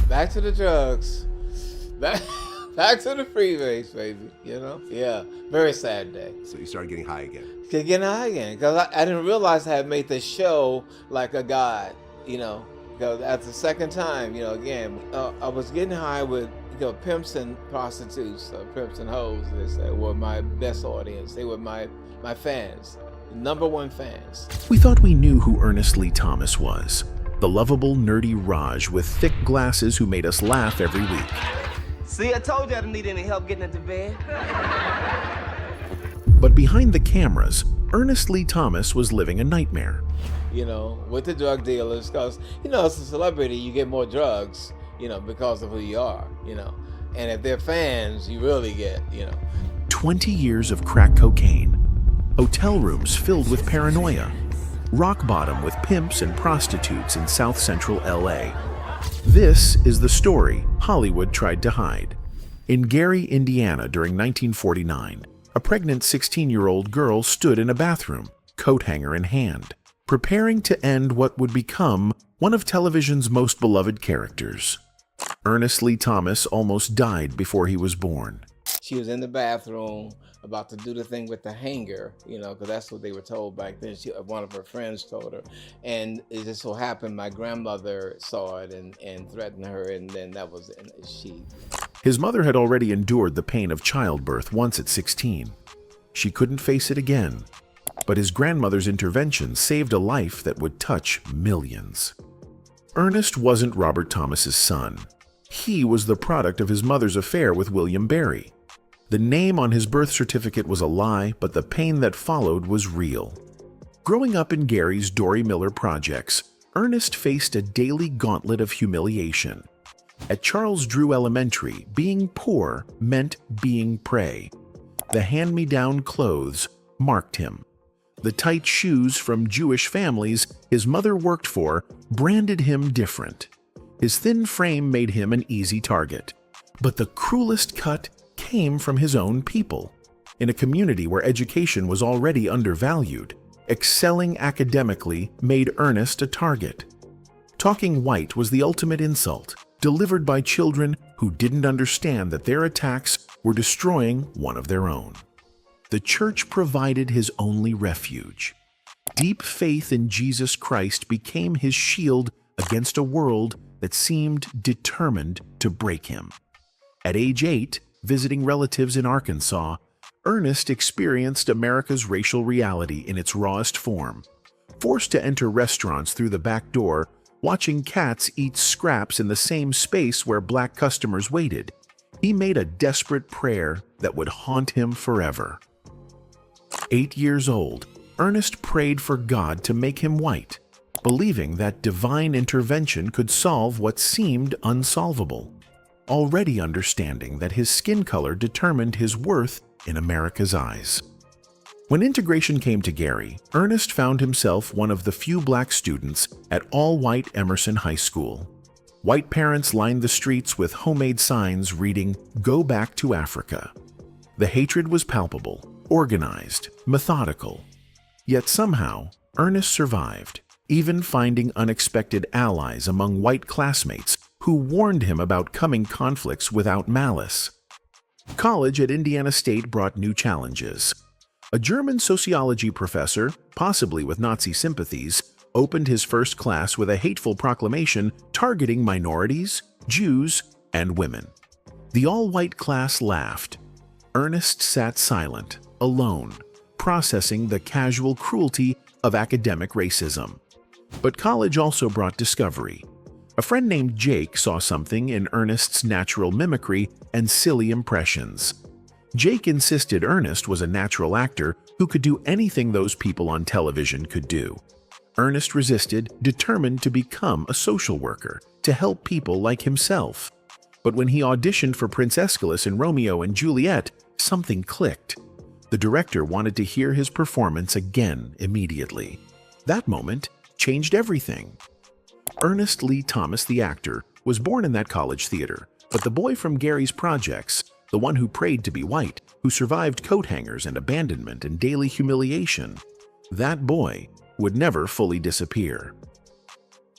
back to the drugs, back, back to the freeways, baby. You know, yeah, very sad day. So you started getting high again. Getting high again because I didn't realize I had made the show like a god. You know, because at the second time, you know, again, I was getting high with pimps and prostitutes, pimps and hoes. They said were my best audience. They were my fans, #1 fans. We thought we knew who Ernest Lee Thomas was. The lovable, nerdy Raj with thick glasses who made us laugh every week. See, I told you I didn't need any help getting into bed. But behind the cameras, Ernest Lee Thomas was living a nightmare. You know, with the drug dealers, because, you know, as a celebrity, you get more drugs, you know, because of who you are, you know. And if they're fans, you really get, you know. 20 years of crack cocaine, hotel rooms filled with paranoia, rock bottom with pimps and prostitutes in South Central LA. This is the story Hollywood tried to hide. In Gary, Indiana during 1949, a pregnant 16-year-old girl stood in a bathroom, coat hanger in hand, preparing to end what would become one of television's most beloved characters. Ernest Lee Thomas almost died before he was born. She was in the bathroom about to do the thing with the hanger, you know, because that's what they were told back then. One of her friends told her. And it just so happened my grandmother saw it and threatened her, and then that was it. His mother had already endured the pain of childbirth once at 16. She couldn't face it again, but his grandmother's intervention saved a life that would touch millions. Ernest wasn't Robert Thomas's son. He was the product of his mother's affair with William Barry. The name on his birth certificate was a lie, but the pain that followed was real. Growing up in Gary's Dory Miller projects, Ernest faced a daily gauntlet of humiliation. At Charles Drew Elementary, being poor meant being prey. The hand-me-down clothes marked him. The tight shoes from Jewish families his mother worked for branded him different. His thin frame made him an easy target. But the cruelest cut came from his own people. In a community where education was already undervalued, excelling academically made Ernest a target. Talking white was the ultimate insult, delivered by children who didn't understand that their attacks were destroying one of their own. The church provided his only refuge. Deep faith in Jesus Christ became his shield against a world that seemed determined to break him. At age 8, visiting relatives in Arkansas, Ernest experienced America's racial reality in its rawest form. Forced to enter restaurants through the back door, watching cats eat scraps in the same space where black customers waited, he made a desperate prayer that would haunt him forever. 8 years old, Ernest prayed for God to make him white, believing that divine intervention could solve what seemed unsolvable, already understanding that his skin color determined his worth in America's eyes. When integration came to Gary, Ernest found himself one of the few black students at all-white Emerson High School. White parents lined the streets with homemade signs reading, "Go back to Africa." The hatred was palpable, organized, methodical. Yet somehow, Ernest survived, even finding unexpected allies among white classmates who warned him about coming conflicts without malice. College at Indiana State brought new challenges. A German sociology professor, possibly with Nazi sympathies, opened his first class with a hateful proclamation targeting minorities, Jews, and women. The all-white class laughed. Ernest sat silent, alone, processing the casual cruelty of academic racism. But college also brought discovery. A friend named Jake saw something in Ernest's natural mimicry and silly impressions. Jake insisted Ernest was a natural actor who could do anything those people on television could do. Ernest resisted, determined to become a social worker, to help people like himself. But when he auditioned for Prince Aeschylus in Romeo and Juliet, something clicked. The director wanted to hear his performance again immediately. That moment changed everything. Ernest Lee Thomas, the actor, was born in that college theater, but the boy from Gary's projects, the one who prayed to be white, who survived coat hangers and abandonment and daily humiliation, that boy would never fully disappear.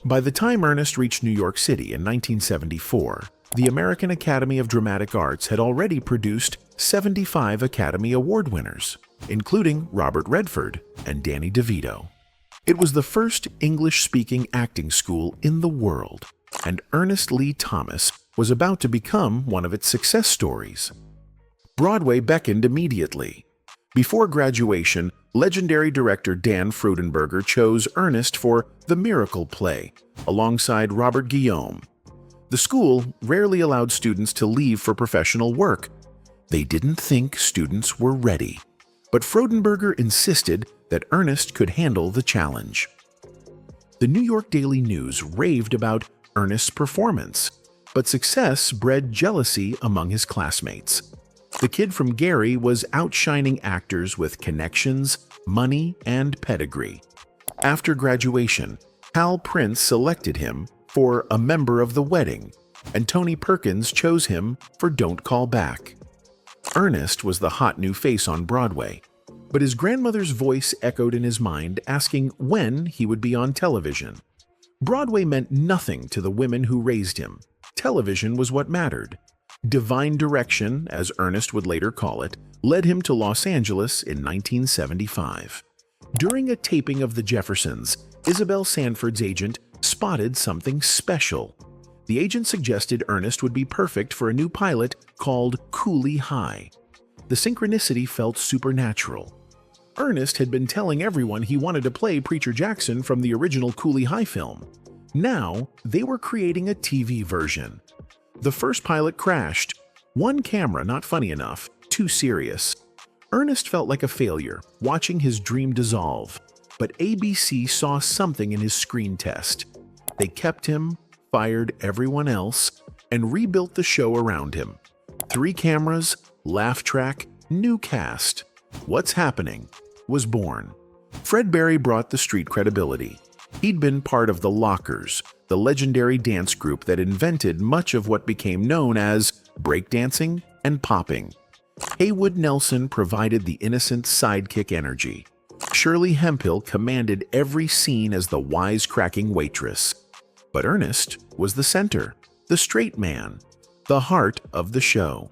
By the time Ernest reached New York City in 1974, the American Academy of Dramatic Arts had already produced 75 Academy Award winners, including Robert Redford and Danny DeVito. It was the first English-speaking acting school in the world, and Ernest Lee Thomas was about to become one of its success stories. Broadway beckoned immediately. Before graduation, legendary director Dan Freudenberger chose Ernest for The Miracle Play, alongside Robert Guillaume. The school rarely allowed students to leave for professional work. They didn't think students were ready, but Freudenberger insisted that Ernest could handle the challenge. The New York Daily News raved about Ernest's performance, but success bred jealousy among his classmates. The kid from Gary was outshining actors with connections, money, and pedigree. After graduation, Hal Prince selected him for A Member of the Wedding, and Tony Perkins chose him for Don't Call Back. Ernest was the hot new face on Broadway, but his grandmother's voice echoed in his mind, asking when he would be on television. Broadway meant nothing to the women who raised him. Television was what mattered. Divine direction, as Ernest would later call it, led him to Los Angeles in 1975. During a taping of The Jeffersons, Isabel Sanford's agent spotted something special. The agent suggested Ernest would be perfect for a new pilot called Cooley High. The synchronicity felt supernatural. Ernest had been telling everyone he wanted to play Preacher Jackson from the original Cooley High film. Now, they were creating a TV version. The first pilot crashed. One camera not funny enough, too serious. Ernest felt like a failure, watching his dream dissolve. But ABC saw something in his screen test. They kept him, fired everyone else, and rebuilt the show around him. 3 cameras, laugh track, new cast. What's Happening was born. Fred Berry brought the street credibility. He'd been part of the Lockers, the legendary dance group that invented much of what became known as breakdancing and popping. Haywood Nelson provided the innocent sidekick energy. Shirley Hemphill commanded every scene as the wisecracking waitress. But Ernest was the center, the straight man, the heart of the show.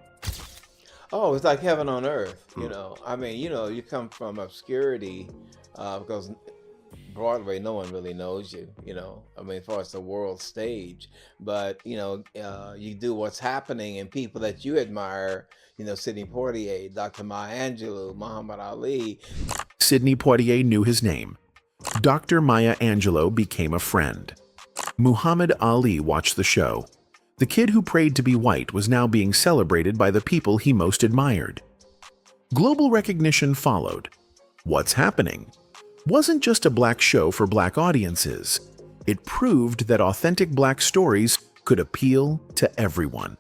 Oh, it's like heaven on earth, you know. I mean, you know, you come from obscurity because Broadway, no one really knows you, you know. I mean, as far as the world stage, but you know, you do What's Happening, and people that you admire, you know, Sidney Poitier, Dr. Maya Angelou, Muhammad Ali. Sidney Poitier knew his name. Dr. Maya Angelou became a friend. Muhammad Ali watched the show. The kid who prayed to be white was now being celebrated by the people he most admired. Global recognition followed. What's Happening wasn't just a black show for black audiences. It proved that authentic black stories could appeal to everyone.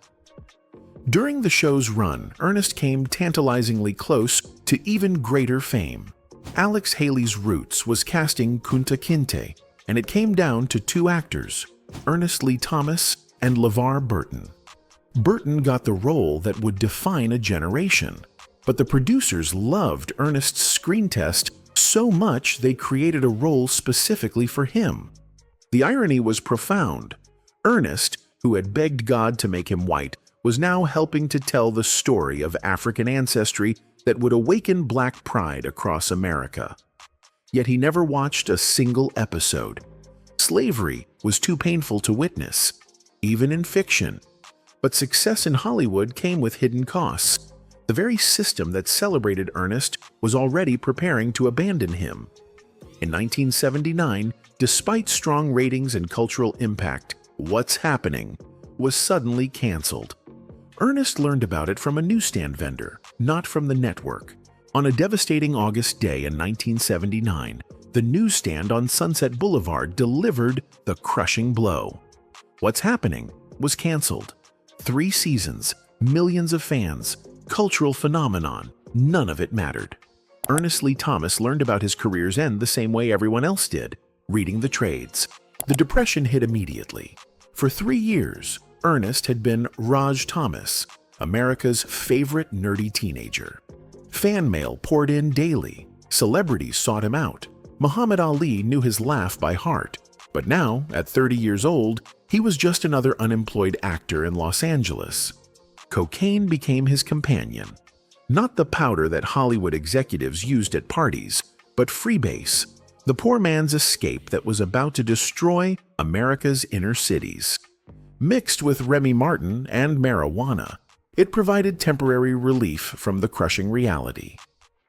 During the show's run, Ernest came tantalizingly close to even greater fame. Alex Haley's Roots was casting Kunta Kinte, and it came down to 2 actors, Ernest Lee Thomas and LeVar Burton. Burton got the role that would define a generation, but the producers loved Ernest's screen test so much they created a role specifically for him. The irony was profound. Ernest, who had begged God to make him white, was now helping to tell the story of African ancestry that would awaken black pride across America. Yet he never watched a single episode. Slavery was too painful to witness, even in fiction. But success in Hollywood came with hidden costs. The very system that celebrated Ernest was already preparing to abandon him. In 1979, despite strong ratings and cultural impact, What's Happening was suddenly canceled. Ernest learned about it from a newsstand vendor, not from the network. On a devastating August day in 1979, the newsstand on Sunset Boulevard delivered the crushing blow. What's Happening was canceled. 3 seasons, millions of fans, cultural phenomenon, none of it mattered. Ernest Lee Thomas learned about his career's end the same way everyone else did, reading the trades. The Depression hit immediately. For 3 years, Ernest had been Raj Thomas, America's favorite nerdy teenager. Fan mail poured in daily. Celebrities sought him out. Muhammad Ali knew his laugh by heart, But now, at 30 years old, he was just another unemployed actor in Los Angeles. Cocaine became his companion. Not the powder that Hollywood executives used at parties, but freebase, the poor man's escape that was about to destroy America's inner cities. Mixed with Remy Martin and marijuana, it provided temporary relief from the crushing reality.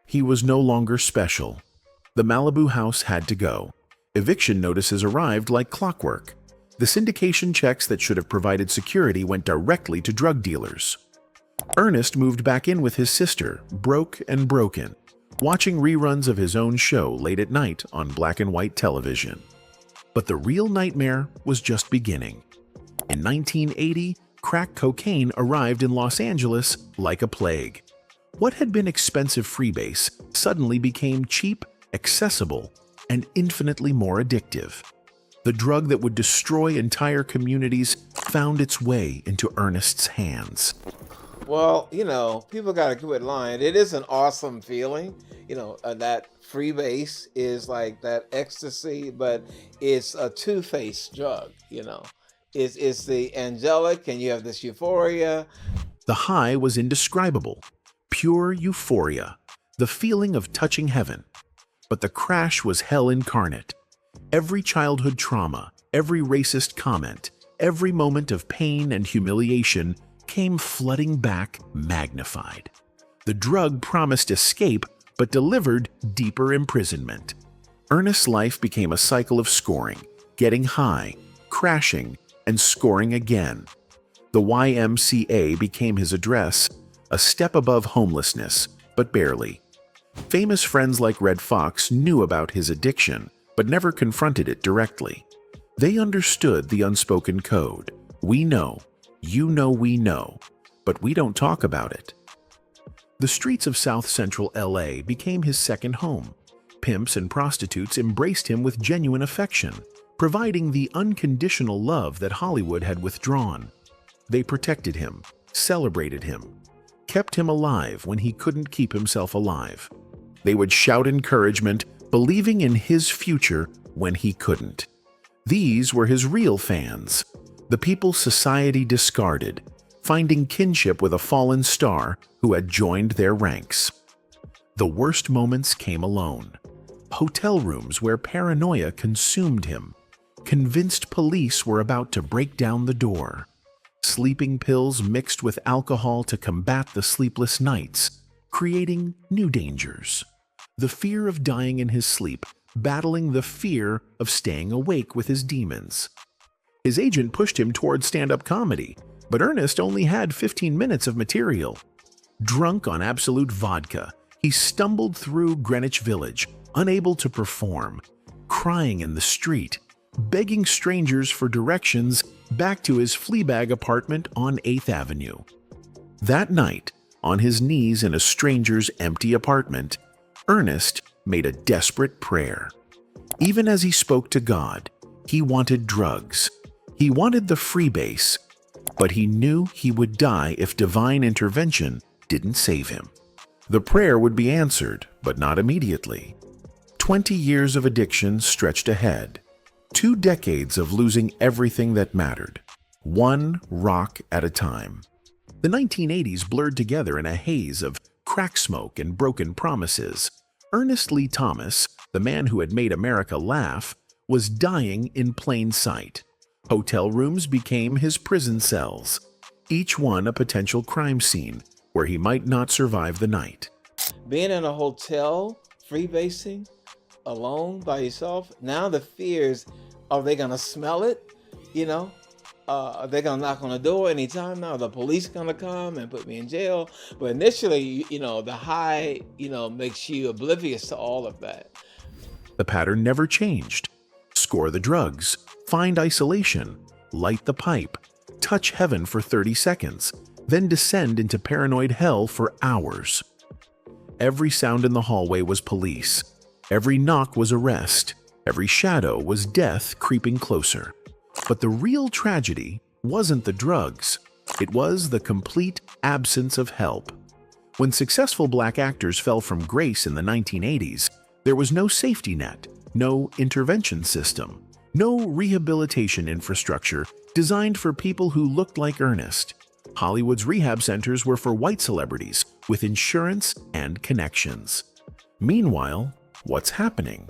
He was no longer special. The Malibu house had to go. Eviction notices arrived like clockwork. The syndication checks that should have provided security went directly to drug dealers. Ernest moved back in with his sister, broke and broken, watching reruns of his own show late at night on black and white television. But the real nightmare was just beginning. In 1980, crack cocaine arrived in Los Angeles like a plague. What had been expensive freebase suddenly became cheap, accessible, and infinitely more addictive. The drug that would destroy entire communities found its way into Ernest's hands. Well, people got to quit lying. It is an awesome feeling. That freebase is like that ecstasy, but it's a two-faced drug, It's the angelic, and you have this euphoria. The high was indescribable. Pure euphoria. The feeling of touching heaven. But the crash was hell incarnate. Every childhood trauma, every racist comment, every moment of pain and humiliation came flooding back magnified. The drug promised escape, but delivered deeper imprisonment. Ernest's life became a cycle of scoring, getting high, crashing, and scoring again. The YMCA became his address, a step above homelessness, but barely. Famous friends like Red Fox knew about his addiction, but never confronted it directly. They understood the unspoken code. We know, you know we know, but we don't talk about it. The streets of South Central LA became his second home. Pimps and prostitutes embraced him with genuine affection, providing the unconditional love that Hollywood had withdrawn. They protected him, celebrated him, kept him alive when he couldn't keep himself alive. They would shout encouragement, believing in his future when he couldn't. These were his real fans, the people society discarded, finding kinship with a fallen star who had joined their ranks. The worst moments came alone. Hotel rooms where paranoia consumed him, convinced police were about to break down the door. Sleeping pills mixed with alcohol to combat the sleepless nights, creating new dangers. The fear of dying in his sleep, battling the fear of staying awake with his demons. His agent pushed him toward stand-up comedy, but Ernest only had 15 minutes of material. Drunk on absolute vodka, he stumbled through Greenwich Village, unable to perform, crying in the street, begging strangers for directions back to his Fleabag apartment on 8th Avenue. That night, on his knees in a stranger's empty apartment, Ernest made a desperate prayer. Even as he spoke to God, he wanted drugs. He wanted the freebase, but he knew he would die if divine intervention didn't save him. The prayer would be answered, but not immediately. 20 years of addiction stretched ahead. 2 decades of losing everything that mattered, one rock at a time. The 1980s blurred together in a haze of crack smoke and broken promises. Ernest Lee Thomas, the man who had made America laugh, was dying in plain sight. Hotel rooms became his prison cells, each one a potential crime scene where he might not survive the night. Being in a hotel, freebasing, alone by yourself, now the fears, are they gonna smell it? Are they gonna knock on the door anytime now? The police gonna come and put me in jail? But initially, the high, makes you oblivious to all of that. The pattern never changed. Score the drugs, find isolation, light the pipe, touch heaven for 30 seconds, then descend into paranoid hell for hours. Every sound in the hallway was police. Every knock was arrest. Every shadow was death creeping closer. But the real tragedy wasn't the drugs. It was the complete absence of help. When successful black actors fell from grace in the 1980s, there was no safety net, no intervention system. No rehabilitation infrastructure designed for people who looked like Ernest. Hollywood's rehab centers were for white celebrities with insurance and connections. Meanwhile, what's happening?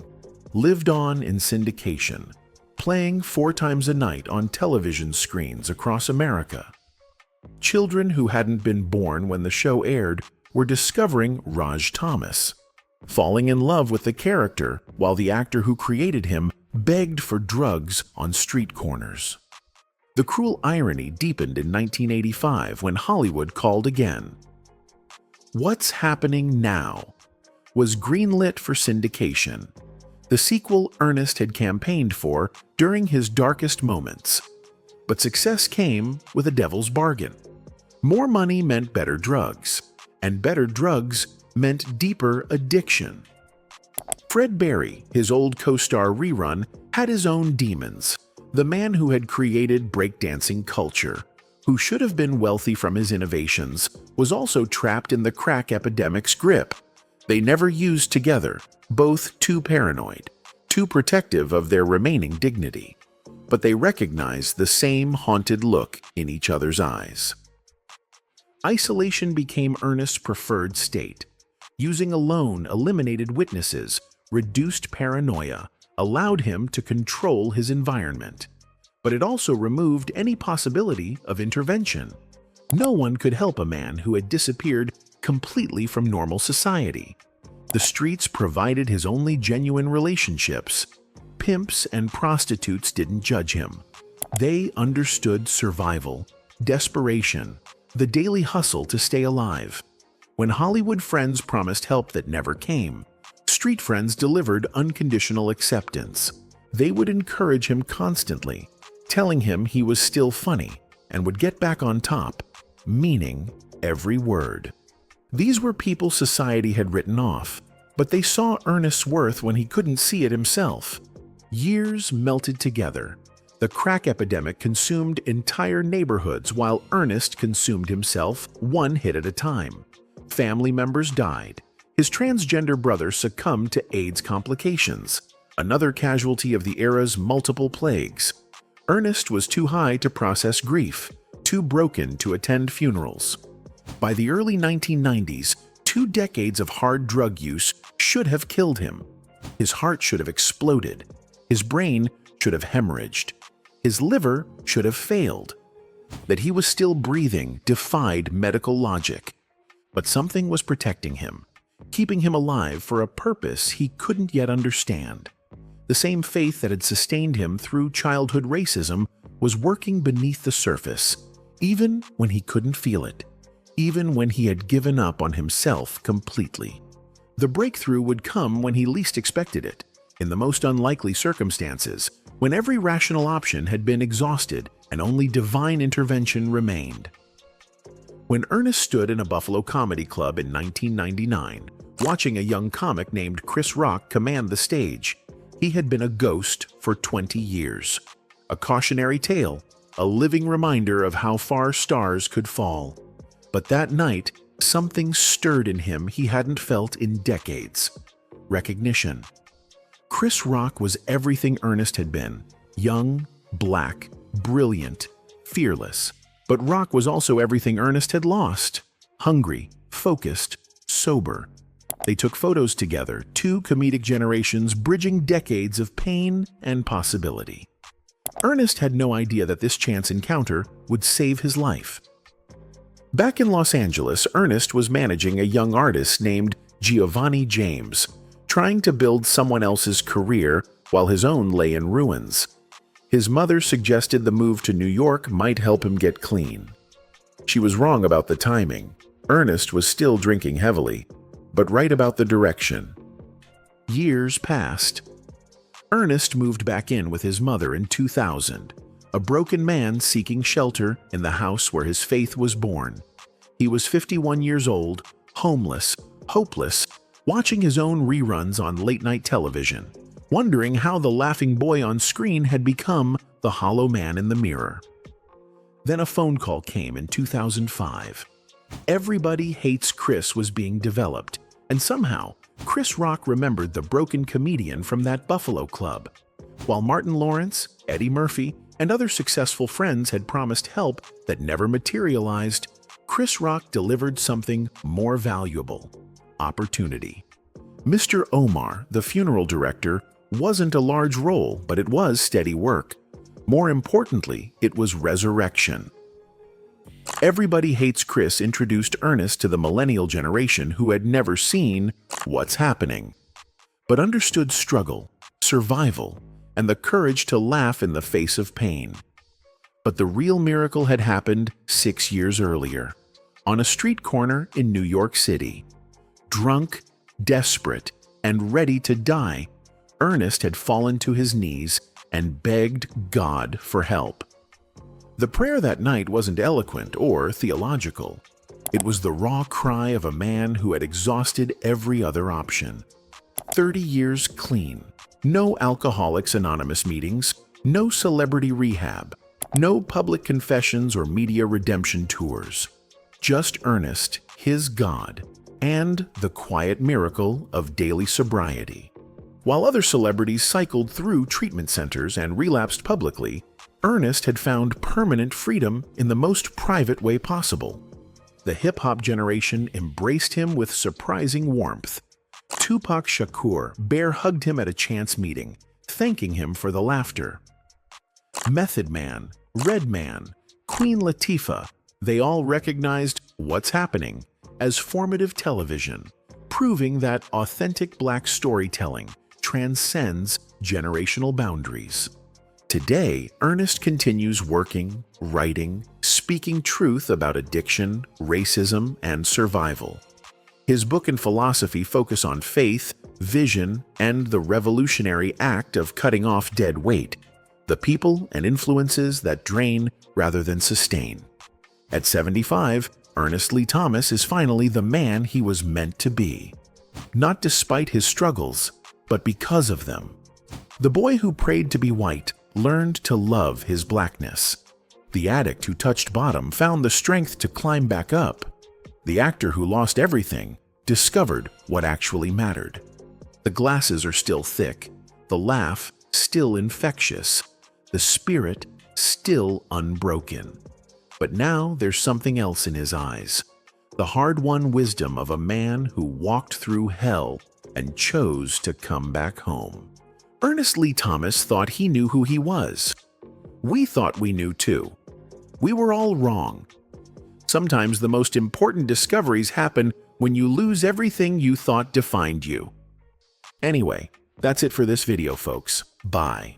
Lived on in syndication, playing 4 times a night on television screens across America. Children who hadn't been born when the show aired were discovering Raj Thomas, falling in love with the character while the actor who created him begged for drugs on street corners. The cruel irony deepened in 1985 when Hollywood called again. What's Happening Now was greenlit for syndication, the sequel Ernest had campaigned for during his darkest moments. But success came with a devil's bargain. More money meant better drugs, and better drugs meant deeper addiction. Fred Berry, his old co-star Rerun, had his own demons. The man who had created breakdancing culture, who should have been wealthy from his innovations, was also trapped in the crack epidemic's grip. They never used together, both too paranoid, too protective of their remaining dignity. But they recognized the same haunted look in each other's eyes. Isolation became Ernest's preferred state. Using alone eliminated witnesses, reduced paranoia, allowed him to control his environment. But it also removed any possibility of intervention. No one could help a man who had disappeared completely from normal society. The streets provided his only genuine relationships. Pimps and prostitutes didn't judge him. They understood survival, desperation, the daily hustle to stay alive. When Hollywood friends promised help that never came, street friends delivered unconditional acceptance. They would encourage him constantly, telling him he was still funny and would get back on top, meaning every word. These were people society had written off, but they saw Ernest's worth when he couldn't see it himself. Years melted together. The crack epidemic consumed entire neighborhoods while Ernest consumed himself one hit at a time. Family members died. His transgender brother succumbed to AIDS complications, another casualty of the era's multiple plagues. Ernest was too high to process grief, too broken to attend funerals. By the early 1990s, 2 decades of hard drug use should have killed him. His heart should have exploded. His brain should have hemorrhaged. His liver should have failed. That he was still breathing defied medical logic. But something was protecting him, keeping him alive for a purpose he couldn't yet understand. The same faith that had sustained him through childhood racism was working beneath the surface, even when he couldn't feel it, even when he had given up on himself completely. The breakthrough would come when he least expected it, in the most unlikely circumstances, when every rational option had been exhausted and only divine intervention remained. When Ernest stood in a Buffalo comedy club in 1999, watching a young comic named Chris Rock command the stage, he had been a ghost for 20 years. A cautionary tale, a living reminder of how far stars could fall. But that night, something stirred in him he hadn't felt in decades. Recognition. Chris Rock was everything Ernest had been: young, black, brilliant, fearless. But Rock was also everything Ernest had lost: hungry, focused, sober. They took photos together, 2 comedic generations bridging decades of pain and possibility. Ernest had no idea that this chance encounter would save his life. Back in Los Angeles, Ernest was managing a young artist named Giovanni James, trying to build someone else's career while his own lay in ruins. His mother suggested the move to New York might help him get clean. She was wrong about the timing. Ernest was still drinking heavily, but right about the direction. Years passed. Ernest moved back in with his mother in 2000, a broken man seeking shelter in the house where his faith was born. He was 51 years old, homeless, hopeless, watching his own reruns on late-night television, wondering how the laughing boy on screen had become the hollow man in the mirror. Then a phone call came in 2005. Everybody Hates Chris was being developed, and somehow Chris Rock remembered the broken comedian from that Buffalo club. while Martin Lawrence, Eddie Murphy, and other successful friends had promised help that never materialized, Chris Rock delivered something more valuable: opportunity. Mr. Omar, the funeral director, wasn't a large role, but it was steady work. More importantly, it was resurrection. Everybody Hates Chris introduced Ernest to the millennial generation who had never seen what's happening, but understood struggle, survival, and the courage to laugh in the face of pain. But the real miracle had happened 6 years earlier, on a street corner in New York City. Drunk, desperate, and ready to die, Ernest had fallen to his knees and begged God for help. The prayer that night wasn't eloquent or theological. It was the raw cry of a man who had exhausted every other option. 30 years clean. No Alcoholics Anonymous meetings, no celebrity rehab, no public confessions or media redemption tours. Just Ernest, his God, and the quiet miracle of daily sobriety. While other celebrities cycled through treatment centers and relapsed publicly, Ernest had found permanent freedom in the most private way possible. The hip-hop generation embraced him with surprising warmth. Tupac Shakur bear-hugged him at a chance meeting, thanking him for the laughter. Method Man, Redman, Queen Latifah, they all recognized What's Happening as formative television, proving that authentic Black storytelling transcends generational boundaries. Today, Ernest continues working, writing, speaking truth about addiction, racism, and survival. His book and philosophy focus on faith, vision, and the revolutionary act of cutting off dead weight, the people and influences that drain rather than sustain. At 75, Ernest Lee Thomas is finally the man he was meant to be. Not despite his struggles, but because of them. The boy who prayed to be white learned to love his blackness. The addict who touched bottom found the strength to climb back up. The actor who lost everything discovered what actually mattered. The glasses are still thick, the laugh still infectious, the spirit still unbroken. But now there's something else in his eyes, the hard-won wisdom of a man who walked through hell and chose to come back home. Ernest Lee Thomas thought he knew who he was. We thought we knew too. We were all wrong. Sometimes the most important discoveries happen when you lose everything you thought defined you. Anyway, that's it for this video, folks. Bye.